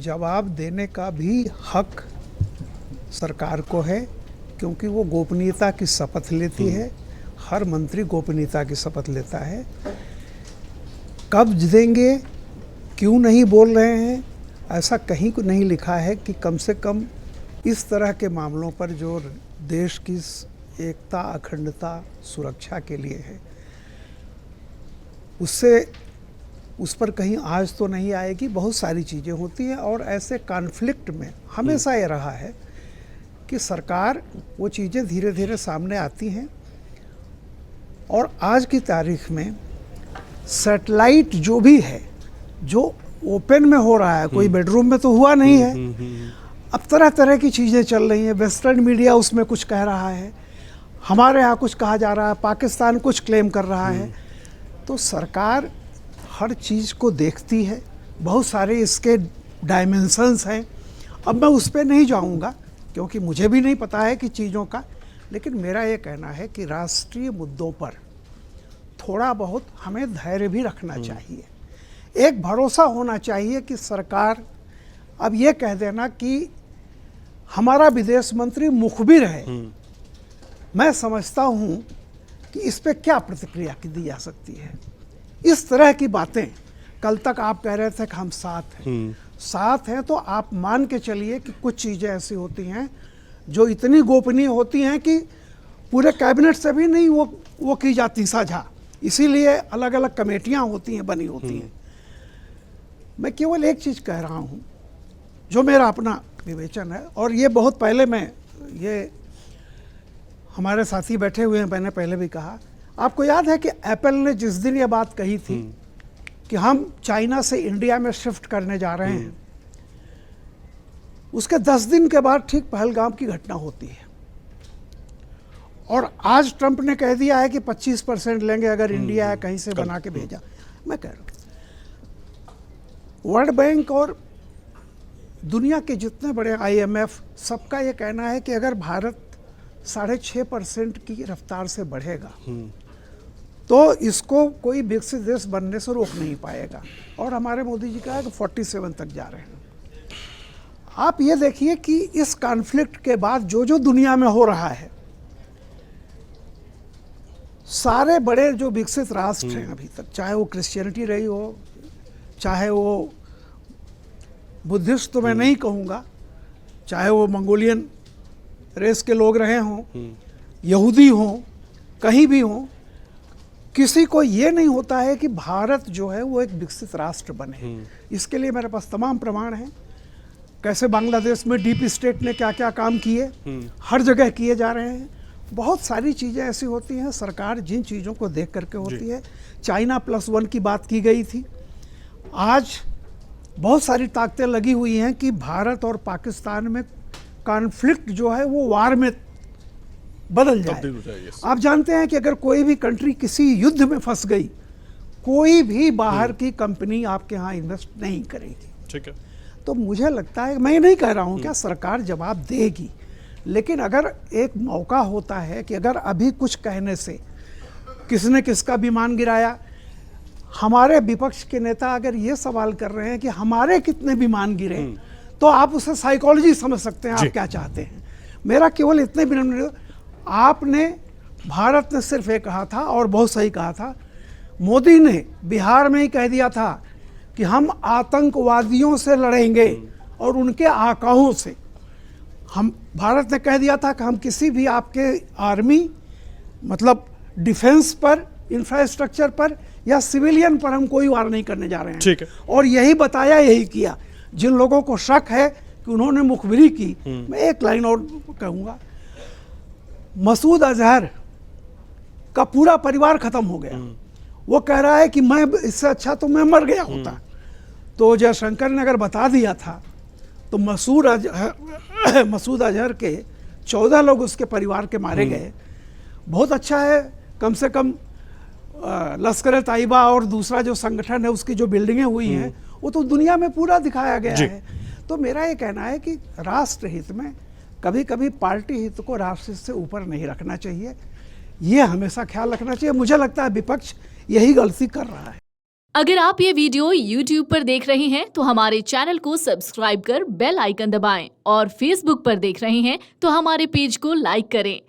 जवाब देने का भी हक सरकार को है, क्योंकि वो गोपनीयता की शपथ लेती है। हर मंत्री गोपनीयता की शपथ लेता है। कब देंगे, क्यों नहीं बोल रहे हैं, ऐसा कहीं को नहीं लिखा है कि कम से कम इस तरह के मामलों पर जो देश की एकता, अखंडता, सुरक्षा के लिए है, उस पर कहीं आज तो नहीं आएगी। बहुत सारी चीज़ें होती हैं और ऐसे कॉन्फ्लिक्ट में हमेशा ये रहा है कि सरकार वो चीज़ें धीरे धीरे सामने आती हैं। और आज की तारीख में सैटेलाइट जो भी है, जो ओपन में हो रहा है, कोई बेडरूम में तो हुआ नहीं है। अब तरह तरह की चीज़ें चल रही हैं। वेस्टर्न मीडिया उसमें कुछ कह रहा है, हमारे यहाँ कुछ कहा जा रहा है, पाकिस्तान कुछ क्लेम कर रहा है। तो सरकार हर चीज़ को देखती है। बहुत सारे इसके डायमेंशंस हैं। अब मैं उस पर नहीं जाऊँगा क्योंकि मुझे भी नहीं पता है कि चीज़ों का, लेकिन मेरा ये कहना है कि राष्ट्रीय मुद्दों पर थोड़ा बहुत हमें धैर्य भी रखना चाहिए। एक भरोसा होना चाहिए कि सरकार अब ये कह देना कि हमारा विदेश मंत्री मुखबिर है, मैं समझता हूँ कि इस पे क्या प्रतिक्रिया दी जा सकती है। इस तरह की बातें, कल तक आप कह रहे थे कि हम साथ हैं, तो आप मान के चलिए कि कुछ चीज़ें ऐसी होती हैं जो इतनी गोपनीय होती हैं कि पूरे कैबिनेट से भी नहीं वो की जाती साझा। इसीलिए अलग अलग कमेटियां होती हैं, बनी होती हैं। मैं केवल एक चीज़ कह रहा हूं जो मेरा अपना विवेचन है, और ये बहुत पहले ये हमारे साथी बैठे हुए हैं, मैंने पहले भी कहा। आपको याद है कि एप्पल ने जिस दिन ये बात कही थी कि हम चाइना से इंडिया में शिफ्ट करने जा रहे हैं, उसके 10 दिन के बाद ठीक पहलगाम की घटना होती है। और आज ट्रंप ने कह दिया है कि 25% लेंगे अगर इंडिया कहीं से बना के भेजा। मैं कह रहा हूँ वर्ल्ड बैंक और दुनिया के जितने बड़े IMF, सबका ये कहना है कि अगर भारत 6.5% की रफ्तार से बढ़ेगा तो इसको कोई विकसित देश बनने से रोक नहीं पाएगा। और हमारे मोदी जी कहा है कि 47 तक जा रहे हैं। आप ये देखिए कि इस कॉन्फ्लिक्ट के बाद जो दुनिया में हो रहा है, सारे बड़े जो विकसित राष्ट्र हैं अभी तक, चाहे वो क्रिश्चियनिटी रही हो, चाहे वो बुद्धिस्ट तो मैं नहीं कहूँगा, चाहे वो मंगोलियन रेस के लोग रहे हों, यहूदी हों, कहीं भी हों, किसी को ये नहीं होता है कि भारत जो है वो एक विकसित राष्ट्र बने। इसके लिए मेरे पास तमाम प्रमाण हैं। कैसे बांग्लादेश में डीप स्टेट ने क्या क्या काम किए, हर जगह किए जा रहे हैं। बहुत सारी चीज़ें ऐसी होती हैं, सरकार जिन चीज़ों को देख करके होती है। चाइना +1 की बात की गई थी। आज बहुत सारी ताकतें लगी हुई हैं कि भारत और पाकिस्तान में कॉन्फ्लिक्ट जो है वो वार में बदल जाए। आप जानते हैं कि अगर कोई भी कंट्री किसी युद्ध में फंस गई, कोई भी बाहर की कंपनी आपके यहाँ इन्वेस्ट नहीं करेगी। ठीक है। तो मुझे लगता है, मैं ये नहीं कह रहा हूँ क्या सरकार जवाब देगी, लेकिन अगर एक मौका होता है कि अगर अभी कुछ कहने से किसने किसका विमान गिराया, हमारे विपक्ष के नेता अगर ये सवाल कर रहे हैं कि हमारे कितने विमान गिरे, तो आप उसे साइकोलॉजी समझ सकते हैं, आप क्या चाहते हैं। मेरा केवल इतने विनम्र, आपने, भारत ने सिर्फ ये कहा था और बहुत सही कहा था, मोदी ने बिहार में ही कह दिया था कि हम आतंकवादियों से लड़ेंगे और उनके आकाओं से। हम, भारत ने कह दिया था कि हम किसी भी आपके आर्मी, मतलब डिफेंस पर, इंफ्रास्ट्रक्चर पर या सिविलियन पर हम कोई वार नहीं करने जा रहे हैं। ठीक है। और यही बताया, यही किया। जिन लोगों को शक है कि उन्होंने मुखबिरी की, मैं एक लाइन और कहूँगा, मसूद अजहर का पूरा परिवार खत्म हो गया। वो कह रहा है कि मैं, इससे अच्छा तो मैं मर गया होता। तो जयशंकर ने अगर बता दिया था तो मसूद अजहर के 14 लोग उसके परिवार के मारे गए। बहुत अच्छा है, कम से कम लश्कर-ए-तैयबा और दूसरा जो संगठन है उसकी जो बिल्डिंगें हुई हैं वो तो दुनिया में पूरा दिखाया गया है। तो मेरा ये कहना है कि राष्ट्र हित में कभी कभी पार्टी हित को राष्ट्र से ऊपर नहीं रखना चाहिए, ये हमेशा ख्याल रखना चाहिए। मुझे लगता है विपक्ष यही गलती कर रहा है। अगर आप ये वीडियो YouTube पर देख रहे हैं तो हमारे चैनल को सब्सक्राइब कर बेल आइकन दबाएं और Facebook पर देख रहे हैं तो हमारे पेज को लाइक करें।